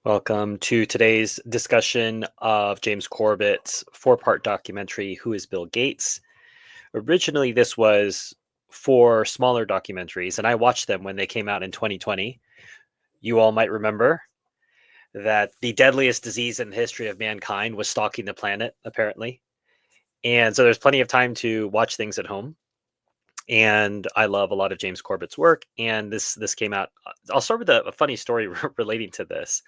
Welcome to today's discussion of James Corbett's four-part documentary, Who is Bill Gates? Originally, this was four smaller documentaries, and I watched them when they came out in 2020. You all might remember that the deadliest disease in the history of mankind was stalking the planet, apparently. And so there's plenty of time to watch things at home. And I love a lot of James Corbett's work. And this came out. I'll start with a funny story relating to this.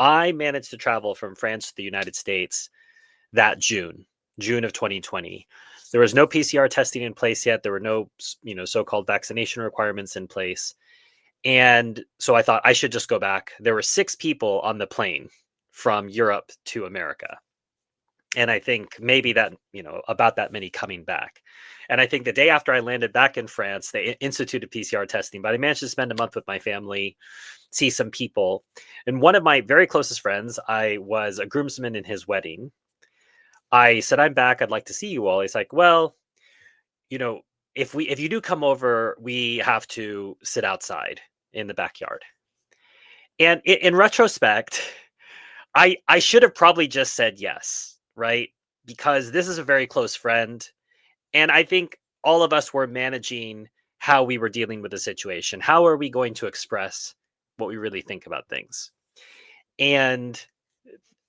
I managed to travel from France to the United States that June of 2020. There was no PCR testing in place yet. There were no, so-called vaccination requirements in place. And so I thought I should just go back. There were 6 people on the plane from Europe to America. And I think maybe that, about that many coming back. And I think the day after I landed back in France, they instituted PCR testing, but I managed to spend a month with my family, see some people. And one of my very closest friends, I was a groomsman in his wedding. I said, I'm back. I'd like to see you all. He's like, well, you know, if you do come over, we have to sit outside in the backyard. And in retrospect, I should have probably just said yes, right? Because this is a very close friend. And I think all of us were managing how we were dealing with the situation. How are we going to express what we really think about things? And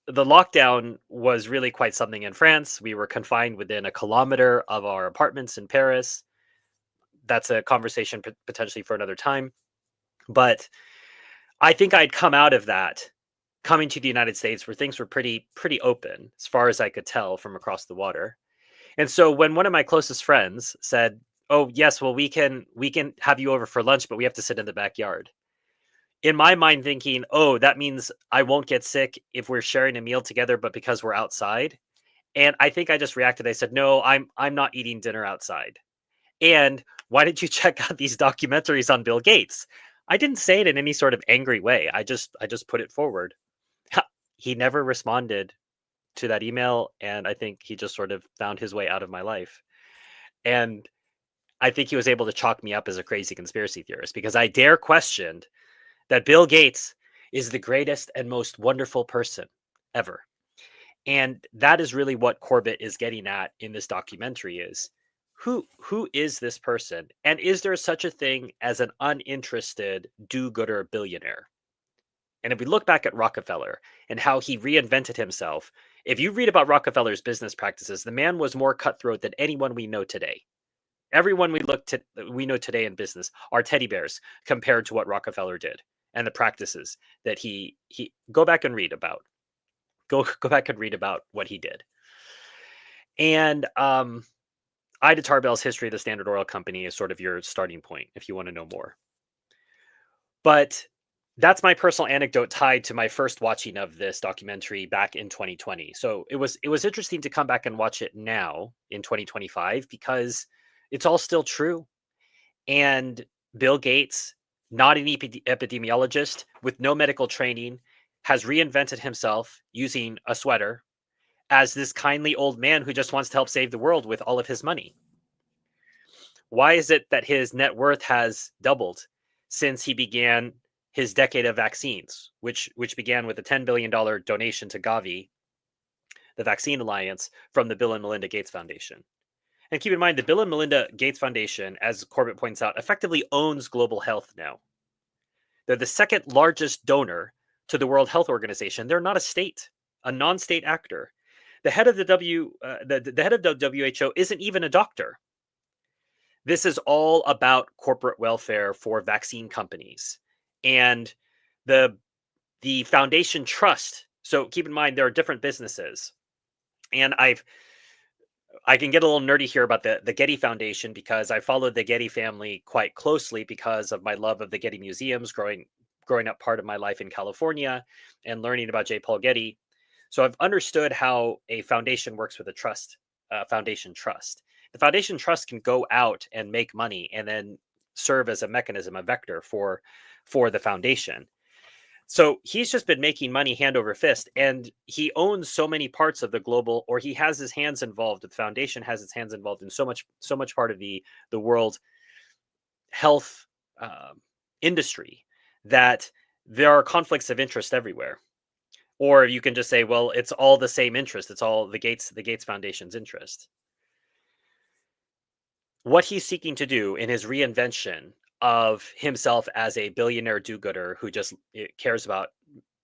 the lockdown was really quite something in France. We were confined within a kilometer of our apartments in Paris. That's a conversation potentially for another time. But I think I'd come out of that coming to the United States where things were pretty open as far as I could tell from across the water. And so when one of my closest friends said, "Oh, yes, well we can have you over for lunch, but we have to sit in the backyard." In my mind thinking, "Oh, that means I won't get sick if we're sharing a meal together, but because we're outside." And I think I just reacted. I said, "No, I'm not eating dinner outside." And why did you check out these documentaries on Bill Gates? I didn't say it in any sort of angry way. I just put it forward. He never responded to that email, and I think he just sort of found his way out of my life. And I think he was able to chalk me up as a crazy conspiracy theorist because I dare question that Bill Gates is the greatest and most wonderful person ever. And that is really what Corbett is getting at in this documentary is who is this person? And is there such a thing as an uninterested do-gooder billionaire? And if we look back at Rockefeller and how he reinvented himself, if you read about Rockefeller's business practices, the man was more cutthroat than anyone we know today. Everyone we know today in business are teddy bears compared to what Rockefeller did and the practices that he go back and read about. Go back and read about what he did. And Ida Tarbell's History of the Standard Oil Company is sort of your starting point if you want to know more. But that's my personal anecdote tied to my first watching of this documentary back in 2020. So it was interesting to come back and watch it now in 2025 because it's all still true. And Bill Gates, not an epidemiologist with no medical training, has reinvented himself using a sweater as this kindly old man who just wants to help save the world with all of his money. Why is it that his net worth has doubled since he began his decade of vaccines, which began with a $10 billion donation to Gavi, the Vaccine Alliance, from the Bill and Melinda Gates Foundation? And keep in mind, the Bill and Melinda Gates Foundation, as Corbett points out, effectively owns global health now. They're the second largest donor to the World Health Organization. They're not a state, a non-state actor. The head of the head of the WHO isn't even a doctor. This is all about corporate welfare for vaccine companies and the foundation trust. So keep in mind there are different businesses, and I can get a little nerdy here about the Getty Foundation because I followed the Getty family quite closely because of my love of the Getty museums growing up part of my life in California and learning about J. Paul Getty. So I've understood how a foundation works with a trust, foundation trust. The foundation trust can go out and make money and then serve as a mechanism, a vector for the foundation. So he's just been making money hand over fist, and he owns so many parts of the global, or he has his hands involved. The foundation has its hands involved in so much part of the world health industry that there are conflicts of interest everywhere. Or you can just say, well, it's all the same interest. It's all the Gates Foundation's interest. What he's seeking to do in his reinvention of himself as a billionaire do-gooder who just cares about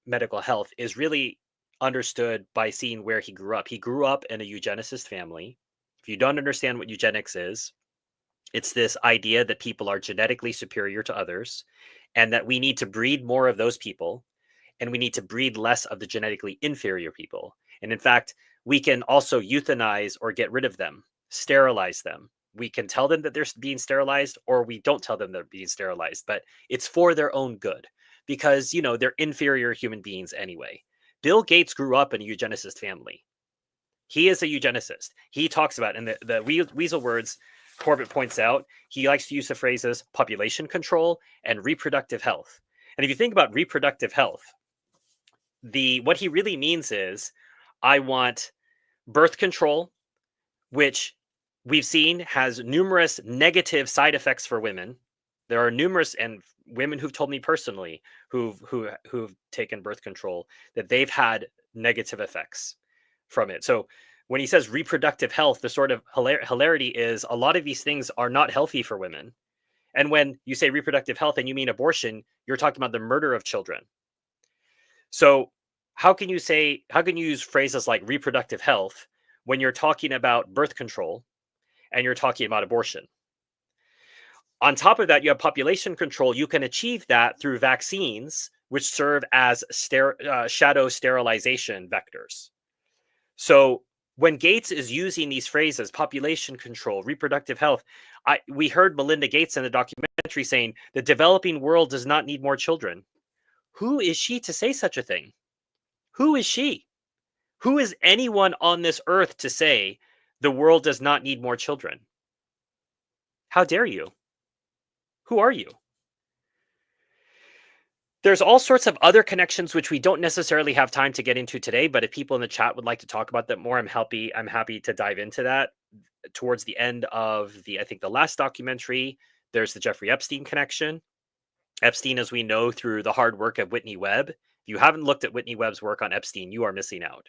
medical health is really understood by seeing where he grew up. He grew up in a eugenicist family. If you don't understand what eugenics is, it's this idea that people are genetically superior to others and that we need to breed more of those people and we need to breed less of the genetically inferior people. And in fact, we can also euthanize or get rid of them, sterilize them. We can tell them that they're being sterilized, or we don't tell them they're being sterilized, but it's for their own good because, they're inferior human beings anyway. Bill Gates grew up in a eugenicist family. He is a eugenicist. He talks about, and the weasel words Corbett points out, he likes to use the phrases population control and reproductive health. And if you think about reproductive health, what he really means is I want birth control, which we've seen has numerous negative side effects for women. There are numerous and women who've told me personally who've taken birth control that they've had negative effects from it. So when he says reproductive health, the sort of hilarity is a lot of these things are not healthy for women. And when you say reproductive health and you mean abortion, you're talking about the murder of children. So how can you use phrases like reproductive health when you're talking about birth control and you're talking about abortion? On top of that, you have population control. You can achieve that through vaccines, which serve as shadow sterilization vectors. So when Gates is using these phrases, population control, reproductive health, we heard Melinda Gates in the documentary saying the developing world does not need more children. Who is she to say such a thing? Who is she? Who is anyone on this earth to say the world does not need more children? How dare you? Who are you? There's all sorts of other connections which we don't necessarily have time to get into today, but if people in the chat would like to talk about that more, I'm happy to dive into that. Towards the end of I think the last documentary, there's the Jeffrey Epstein connection. Epstein, as we know through the hard work of Whitney Webb. If you haven't looked at Whitney Webb's work on Epstein, you are missing out.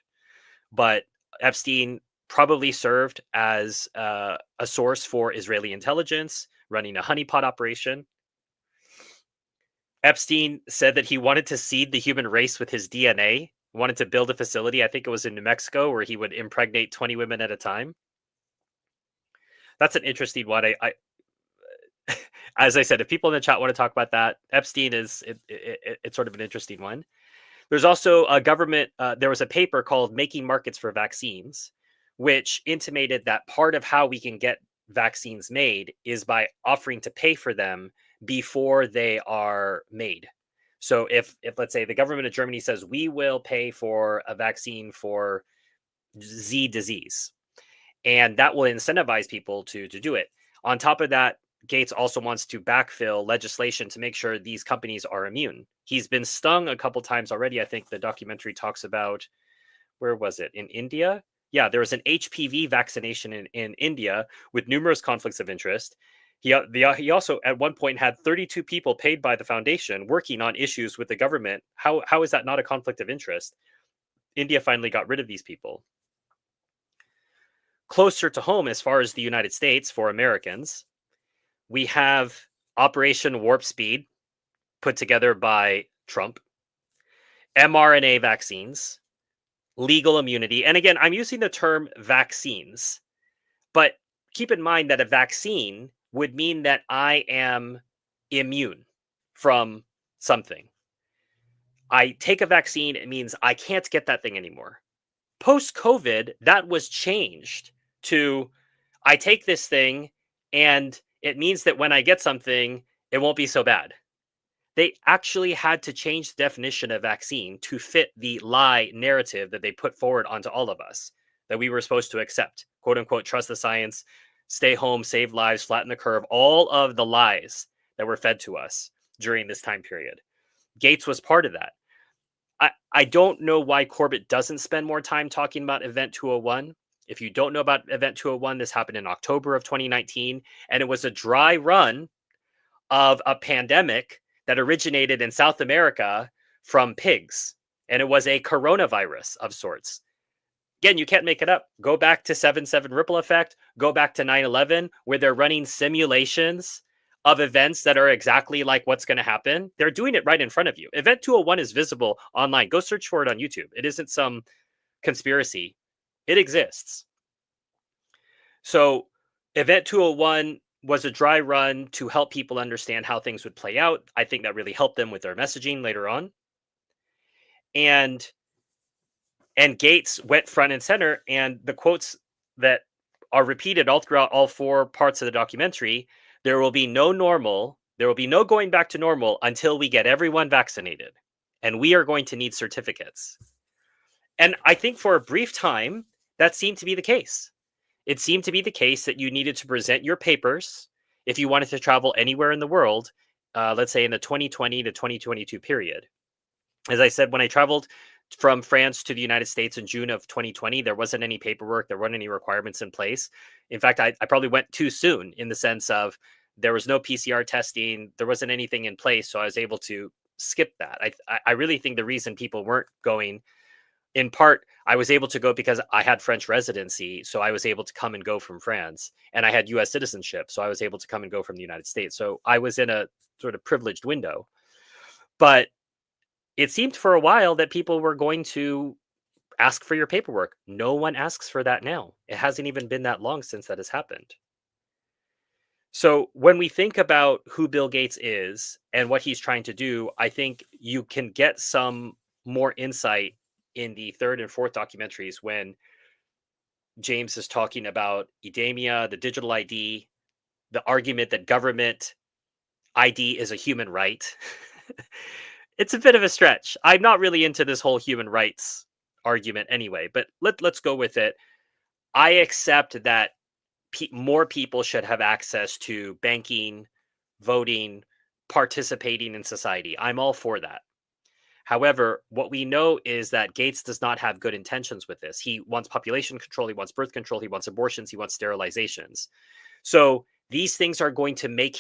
But Epstein probably served as a source for Israeli intelligence, running a honeypot operation. Epstein said that he wanted to seed the human race with his DNA, wanted to build a facility, I think it was in New Mexico, where he would impregnate 20 women at a time. That's an interesting one. As I said, if people in the chat want to talk about that, Epstein it's sort of an interesting one. There's also a government, there was a paper called Making Markets for Vaccines, which intimated that part of how we can get vaccines made is by offering to pay for them before they are made. So if let's say the government of Germany says we will pay for a vaccine for Z disease, and that will incentivize people to do it. On top of that, Gates also wants to backfill legislation to make sure these companies are immune. He's been stung a couple times already. I think the documentary talks about, where was it? In India? Yeah, there was an HPV vaccination in India with numerous conflicts of interest. He also at one point had 32 people paid by the foundation working on issues with the government. How is that not a conflict of interest? India finally got rid of these people. Closer to home, as far as the United States, for Americans, we have Operation Warp Speed, put together by Trump, mRNA vaccines, legal immunity. And again, I'm using the term vaccines, but keep in mind that a vaccine would mean that I am immune from something. I take a vaccine, it means I can't get that thing anymore. Post-COVID, that was changed to I take this thing and it means that when I get something, it won't be so bad. They actually had to change the definition of vaccine to fit the lie narrative that they put forward onto all of us, that we were supposed to accept, quote unquote, trust the science, stay home, save lives, flatten the curve, all of the lies that were fed to us during this time period. Gates was part of that. I don't know why Corbett doesn't spend more time talking about Event 201. If you don't know about Event 201, this happened in October of 2019, and it was a dry run of a pandemic that originated in South America from pigs and it was a coronavirus of sorts. Again, you can't make it up. Go back to 7/7 ripple effect, go back to 9/11, where they're running simulations of events that are exactly like what's going to happen. They're doing it right in front of you. Event 201 is visible online. Go search for it on YouTube. It isn't some conspiracy, it exists. So, Event 201 was a dry run to help people understand how things would play out. I think that really helped them with their messaging later on. And Gates went front and center, and the quotes that are repeated all throughout all four parts of the documentary, there will be no normal, there will be no going back to normal until we get everyone vaccinated. And we are going to need certificates. And I think for a brief time, that seemed to be the case. It seemed to be the case that you needed to present your papers if you wanted to travel anywhere in the world, let's say in the 2020 to 2022 period. As I said, when I traveled from France to the United States in June of 2020, there wasn't any paperwork, there weren't any requirements in place. In fact, I probably went too soon in the sense of there was no PCR testing, there wasn't anything in place, so I was able to skip that. I really think the reason people weren't going, in part, I was able to go because I had French residency, so I was able to come and go from France, and I had US citizenship, so I was able to come and go from the United States. So I was in a sort of privileged window. But it seemed for a while that people were going to ask for your paperwork. No one asks for that now. It hasn't even been that long since that has happened. So when we think about who Bill Gates is and what he's trying to do, I think you can get some more insight in the third and fourth documentaries when James is talking about edemia, the digital ID, the argument that government ID is a human right. It's a bit of a stretch. I'm not really into this whole human rights argument anyway, but let's go with it. I accept that more people should have access to banking, voting, participating in society. I'm all for that. However, what we know is that Gates does not have good intentions with this. He wants population control, he wants birth control, he wants abortions, he wants sterilizations. So these things are going to make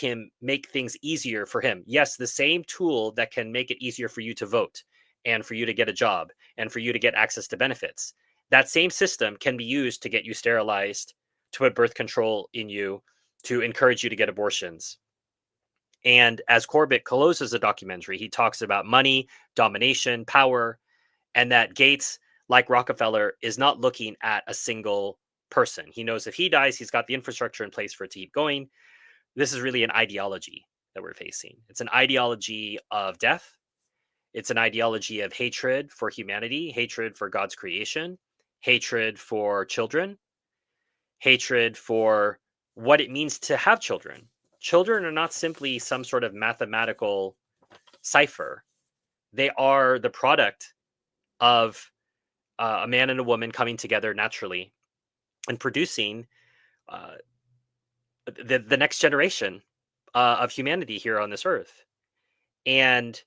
things easier for him. Yes, the same tool that can make it easier for you to vote and for you to get a job and for you to get access to benefits. That same system can be used to get you sterilized, to put birth control in you, to encourage you to get abortions. And as Corbett closes the documentary, he talks about money, domination, power, and that Gates, like Rockefeller, is not looking at a single person. He knows if he dies, he's got the infrastructure in place for it to keep going. This is really an ideology that we're facing. It's an ideology of death. It's an ideology of hatred for humanity, hatred for God's creation, hatred for children, hatred for what it means to have children. Children are not simply some sort of mathematical cipher. They are the product of a man and a woman coming together naturally and producing the next generation of humanity here on this earth. And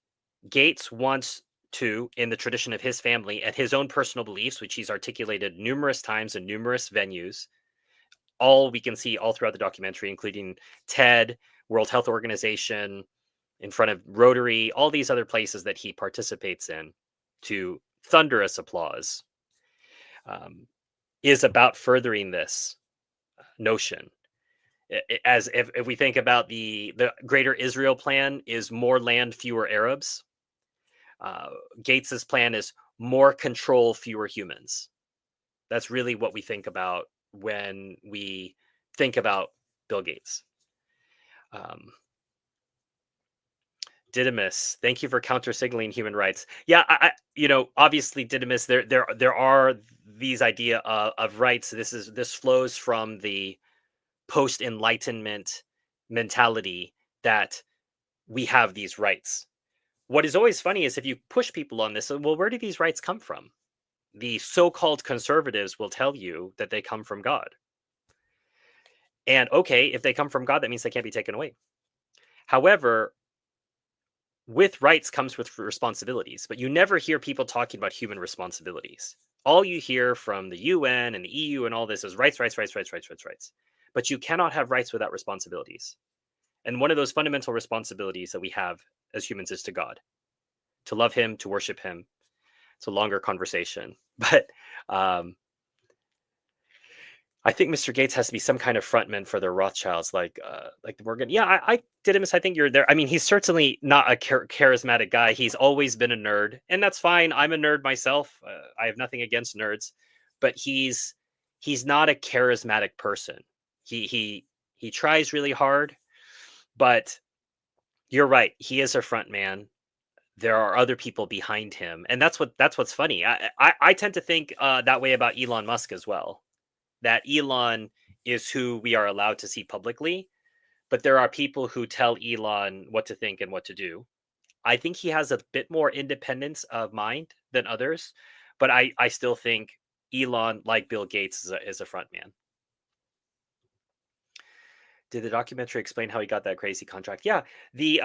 Gates wants to, in the tradition of his family and his own personal beliefs, which he's articulated numerous times in numerous venues, all we can see all throughout the documentary, including TED, World Health Organization, in front of Rotary, all these other places that he participates in to thunderous applause, is about furthering this notion. As if we think about the Greater Israel plan is more land, fewer Arabs. Gates's plan is more control, fewer humans. That's really what we think about when we think about Bill Gates. Didymus, thank you for counter signaling human rights. Yeah, obviously Didymus, there are these idea of rights. This flows from the post Enlightenment mentality that we have these rights. What is always funny is if you push people on this, well, where do these rights come from? The so-called conservatives will tell you that they come from God. And okay, if they come from God, that means they can't be taken away. However, with rights comes with responsibilities, but you never hear people talking about human responsibilities. All you hear from the UN and the EU and all this is rights, rights, rights, rights, rights, rights, rights. But you cannot have rights without responsibilities. And one of those fundamental responsibilities that we have as humans is to God, to love him, to worship him, It's a longer conversation. But um, I think Mr. Gates has to be some kind of frontman for the Rothschilds, like the Morgan. Yeah, I did miss. I think you're there. I mean, he's certainly not a charismatic guy. He's always been a nerd, and that's fine. I'm a nerd myself. I have nothing against nerds, but he's not a charismatic person. He tries really hard, but you're right. He is a front man. There are other people behind him, and that's what's funny. I tend to think that way about Elon Musk as well, that Elon is who we are allowed to see publicly, but there are people who tell Elon what to think and what to do. I think he has a bit more independence of mind than others, but I still think Elon, like Bill Gates, is a front man. Did the documentary explain how he got that crazy contract? Yeah, the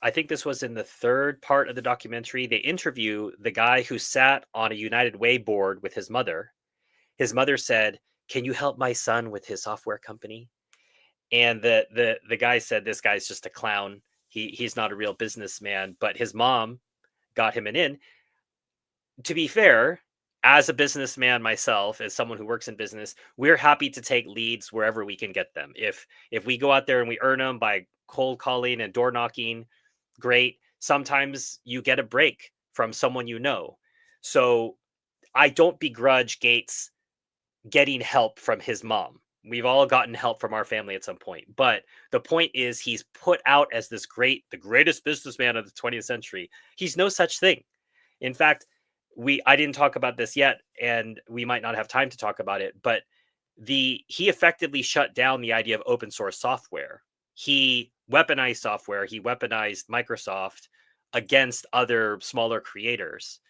I think this was in the third part of the documentary. They interview the guy who sat on a United Way board with his mother. His mother said, "Can you help my son with his software company?" And the guy said, "This guy's just a clown. He's not a real businessman." But his mom got him an in. To be fair, as a businessman myself, as someone who works in business, we're happy to take leads wherever we can get them. If we go out there and we earn them by cold calling and door knocking, great. Sometimes you get a break from someone you know. So I don't begrudge Gates getting help from his mom. We've all gotten help from our family at some point. But the point is he's put out as the greatest businessman of the 20th century. He's no such thing. In fact, I didn't talk about this yet, and we might not have time to talk about it, but he effectively shut down the idea of open source software. He weaponized software, he weaponized Microsoft against other smaller creators.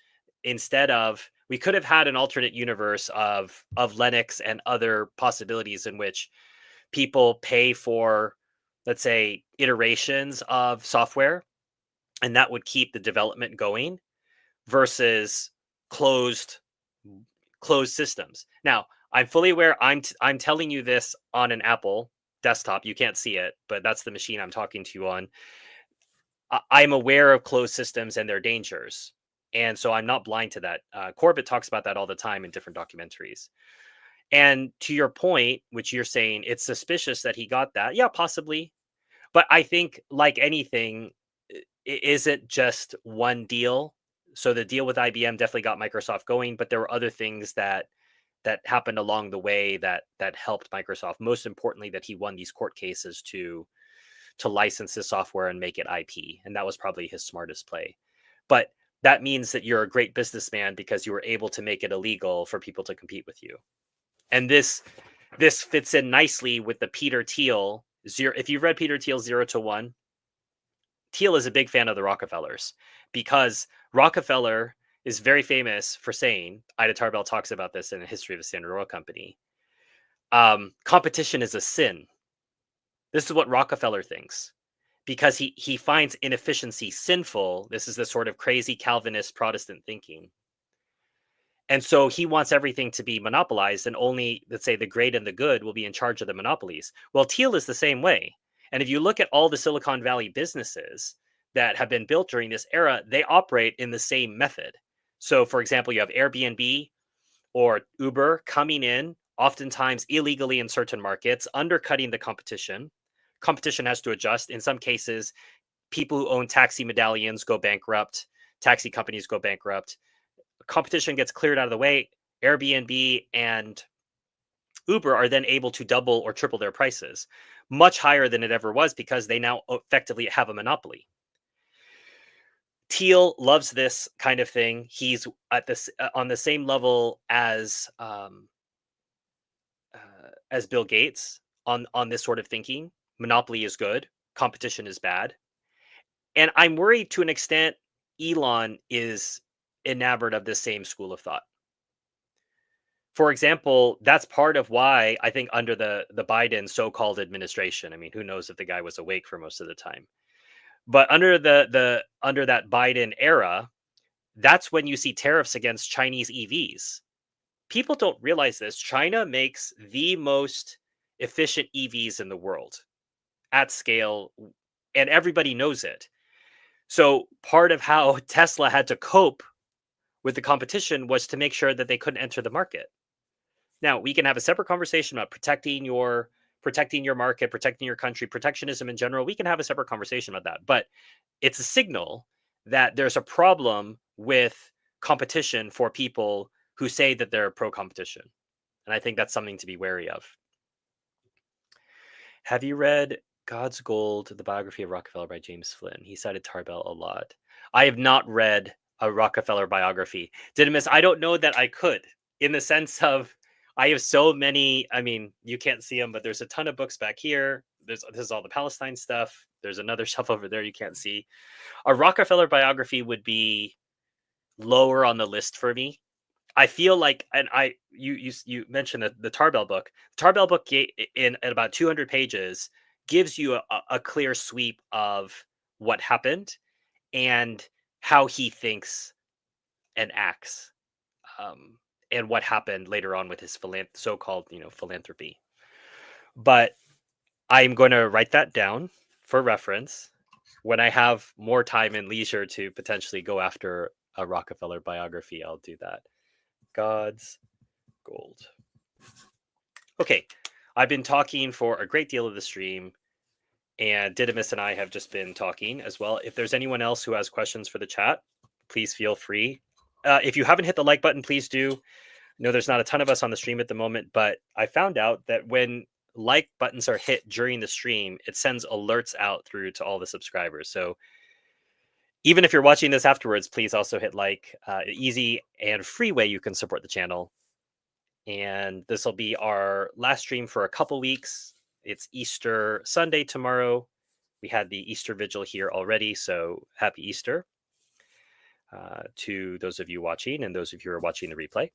Instead of, we could have had an alternate universe of Linux and other possibilities in which people pay for, let's say, iterations of software, and that would keep the development going versus closed closed systems. Now, I'm fully aware I'm telling you this on an Apple desktop. You can't see it, but that's the machine I'm talking to you on. I'm aware of closed systems and their dangers. And so I'm not blind to that. Corbett talks about that all the time in different documentaries. And to your point, which you're saying, it's suspicious that he got that. Yeah, possibly. But I think, like anything, isn't just one deal. So the deal with IBM definitely got Microsoft going, but there were other things that happened along the way that helped Microsoft. Most importantly, that he won these court cases to license his software and make it IP, and that was probably his smartest play. But that means that you're a great businessman because you were able to make it illegal for people to compete with you. And this fits in nicely with the Peter Thiel zero. If you've read Peter Thiel's 0 to 1, Thiel is a big fan of the Rockefellers because Rockefeller is very famous for saying, Ida Tarbell talks about this in the history of the Standard Oil Company, competition is a sin. This is what Rockefeller thinks because he finds inefficiency sinful. This is the sort of crazy Calvinist Protestant thinking. And so he wants everything to be monopolized, and only, let's say, the great and the good will be in charge of the monopolies. Well, Thiel is the same way. And if you look at all the Silicon Valley businesses that have been built during this era, they operate in the same method. So, for example, you have Airbnb or Uber coming in, oftentimes illegally in certain markets, undercutting the competition. Competition has to adjust. In some cases, people who own taxi medallions go bankrupt, taxi companies go bankrupt. Competition gets cleared out of the way. Airbnb and Uber are then able to double or triple their prices, much higher than it ever was because they now effectively have a monopoly. Thiel loves this kind of thing. He's at this on the same level as Bill Gates on this sort of thinking. Monopoly is good, competition is bad, and I'm worried to an extent. Elon is enamored of this same school of thought. For example, that's part of why I think under the Biden so-called administration, I mean, who knows if the guy was awake for most of the time, but under the under that Biden era, that's when you see tariffs against Chinese EVs. People don't realize this. China makes the most efficient EVs in the world at scale, and everybody knows it. So part of how Tesla had to cope with the competition was to make sure that they couldn't enter the market. Now, we can have a separate conversation about protecting your market, protecting your country, protectionism in general. We can have a separate conversation about that. But it's a signal that there's a problem with competition for people who say that they're pro competition. And I think that's something to be wary of. Have you read God's Gold, the biography of Rockefeller by James Flynn? He cited Tarbell a lot. I have not read a Rockefeller biography. Didymus, I don't know that I could, in the sense of I have so many. I mean, you can't see them, but there's a ton of books back here. This is all the Palestine stuff. There's another shelf over there you can't see. A Rockefeller biography would be lower on the list for me. I feel like, and you mentioned the Tarbell book. Tarbell book in at about 200 pages gives you a clear sweep of what happened and how he thinks and acts, and what happened later on with his so-called philanthropy. But I'm going to write that down for reference when I have more time and leisure to potentially go after a Rockefeller biography. I'll do that. God's Gold. Okay, I've been talking for a great deal of the stream, and Didymus and I have just been talking as well. If there's anyone else who has questions for the chat, please feel free. If you haven't hit the like button, please do. No, there's not a ton of us on the stream at the moment, but I found out that when like buttons are hit during the stream, it sends alerts out through to all the subscribers. So even if you're watching this afterwards, please also hit like. Easy and free way you can support the channel. And this will be our last stream for a couple weeks. It's Easter Sunday tomorrow. We had the Easter vigil here already, so happy Easter to those of you watching and those of you who are watching the replay.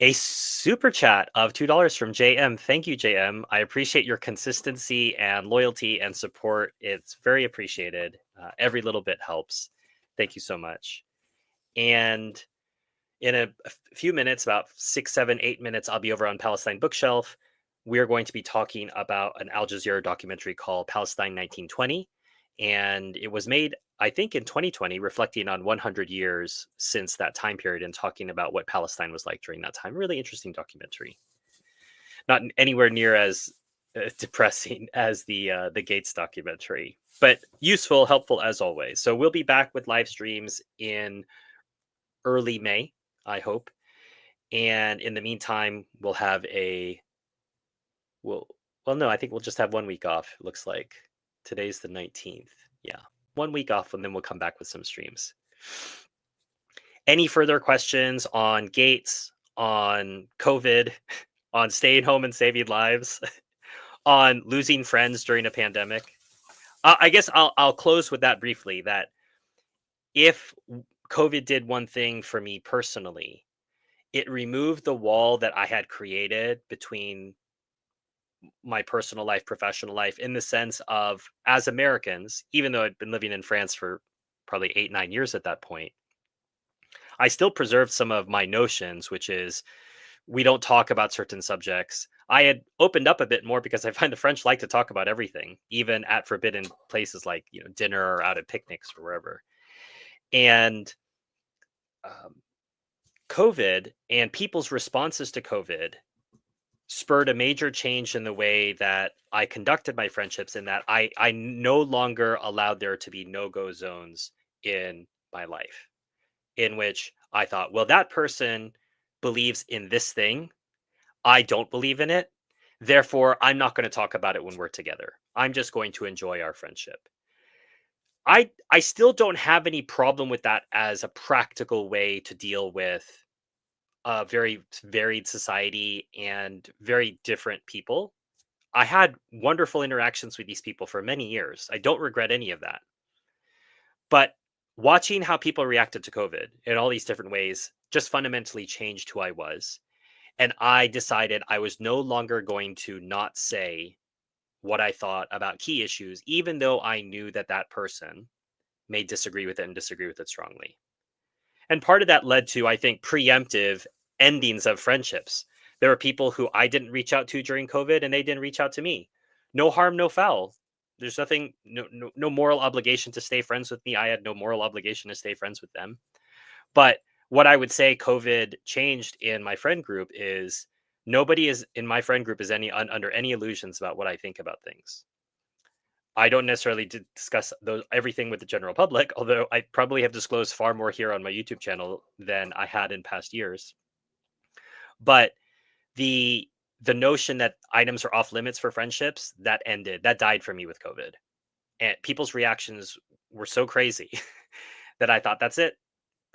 A super chat of $2 from JM. Thank you, JM. I appreciate your consistency and loyalty and support. It's very appreciated. Every little bit helps. Thank you so much. And in a few minutes, about 6, 7, 8 minutes, I'll be over on Palestine Bookshelf. We're going to be talking about an Al Jazeera documentary called Palestine 1920. And it was made, I think, in 2020, reflecting on 100 years since that time period and talking about what Palestine was like during that time. Really interesting documentary. Not anywhere near as depressing as the Gates documentary, but useful, helpful as always. So we'll be back with live streams in early May, I hope. And in the meantime, we'll have no, I think we'll just have 1 week off. It looks like today's the 19th. Yeah, 1 week off, and then we'll come back with some streams. Any further questions on Gates, on COVID, on staying home and saving lives, on losing friends during a pandemic? I guess I'll close with that briefly, that if COVID did one thing for me personally, it removed the wall that I had created between my personal life, professional life, in the sense of, as Americans, even though I'd been living in France for probably 8, 9 years at that point, I still preserved some of my notions, which is we don't talk about certain subjects. I had opened up a bit more because I find the French like to talk about everything, even at forbidden places like dinner or out at picnics or wherever. And COVID and people's responses to COVID spurred a major change in the way that I conducted my friendships, in that I no longer allowed there to be no-go zones in my life, in which I thought, well, that person believes in this thing. I don't believe in it. Therefore, I'm not going to talk about it when we're together. I'm just going to enjoy our friendship. I still don't have any problem with that as a practical way to deal with a very varied society and very different people. I had wonderful interactions with these people for many years. I don't regret any of that. But watching how people reacted to COVID in all these different ways just fundamentally changed who I was. And I decided I was no longer going to not say what I thought about key issues, even though I knew that that person may disagree with it and disagree with it strongly. And part of that led to, I think, preemptive endings of friendships. There were people who I didn't reach out to during COVID, and they didn't reach out to me. No harm, no foul. There's nothing, no moral obligation to stay friends with me. I had no moral obligation to stay friends with them. But what I would say COVID changed in my friend group is nobody is in my friend group is under any illusions about what I think about things. I don't necessarily discuss everything with the general public, although I probably have disclosed far more here on my YouTube channel than I had in past years. But the the notion that items are off limits for friendships, that died for me with COVID. And people's reactions were so crazy that I thought, that's it.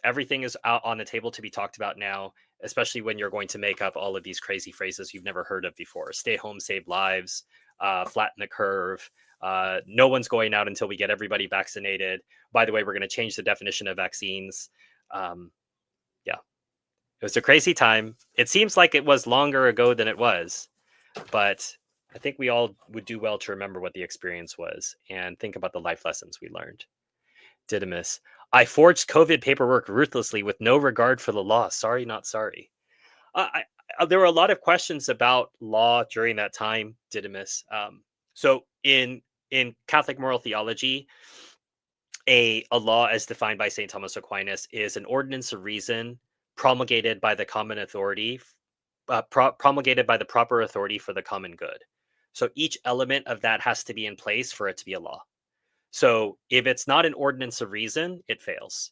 Everything is out on the table to be talked about now, especially when you're going to make up all of these crazy phrases you've never heard of before. Stay home, save lives, flatten the curve. No one's going out until we get everybody vaccinated. By the way, we're going to change the definition of vaccines. Yeah, it was a crazy time. It seems like it was longer ago than it was, but I think we all would do well to remember what the experience was and think about the life lessons we learned. Didymus: I forged COVID paperwork ruthlessly with no regard for the law. Sorry, not sorry. There were a lot of questions about law during that time, Didymus. So in Catholic moral theology, a law as defined by St. Thomas Aquinas is an ordinance of reason promulgated by the common authority, promulgated by the proper authority for the common good. So each element of that has to be in place for it to be a law. So if it's not an ordinance of reason, it fails.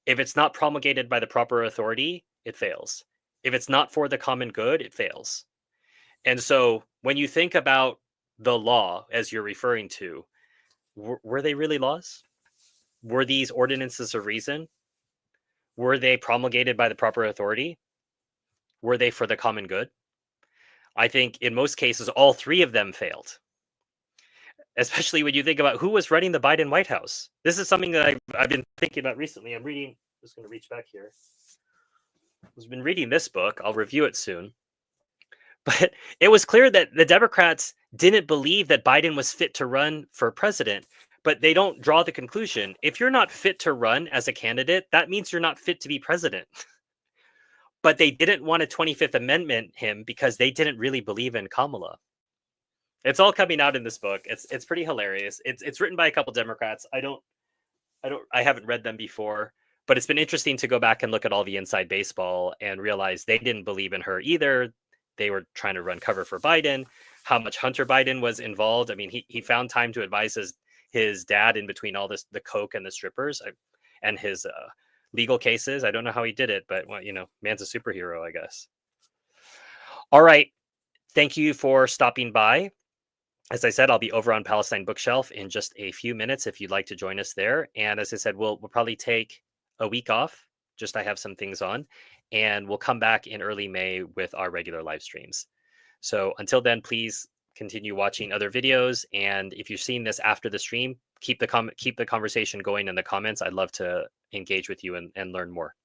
If it's not promulgated by the proper authority, it fails. If it's not for the common good, it fails. And so when you think about the law, as you're referring to, were they really laws? Were these ordinances of reason? Were they promulgated by the proper authority? Were they for the common good? I think in most cases, all three of them failed. Especially when you think about who was running the Biden White House. This is something that I've been thinking about recently. I'm just going to reach back here. I've been reading this book. I'll review it soon. But it was clear that the Democrats didn't believe that Biden was fit to run for president, but they don't draw the conclusion. If you're not fit to run as a candidate, that means you're not fit to be president. But they didn't want a 25th Amendment him because they didn't really believe in Kamala. It's all coming out in this book. It's pretty hilarious. It's written by a couple Democrats. I haven't read them before, but it's been interesting to go back and look at all the inside baseball and realize they didn't believe in her either. They were trying to run cover for Biden. How much Hunter Biden was involved. I mean, he found time to advise his dad in between all this, the coke and the strippers, and his legal cases. I don't know how he did it, but well, man's a superhero, I guess. All right. Thank you for stopping by. As I said, I'll be over on Palestine Bookshelf in just a few minutes if you'd like to join us there. And as I said, we'll probably take a week off. Just I have some things on, and we'll come back in early May with our regular live streams. So until then, please continue watching other videos. And if you've seen this after the stream, keep the conversation going in the comments. I'd love to engage with you and learn more.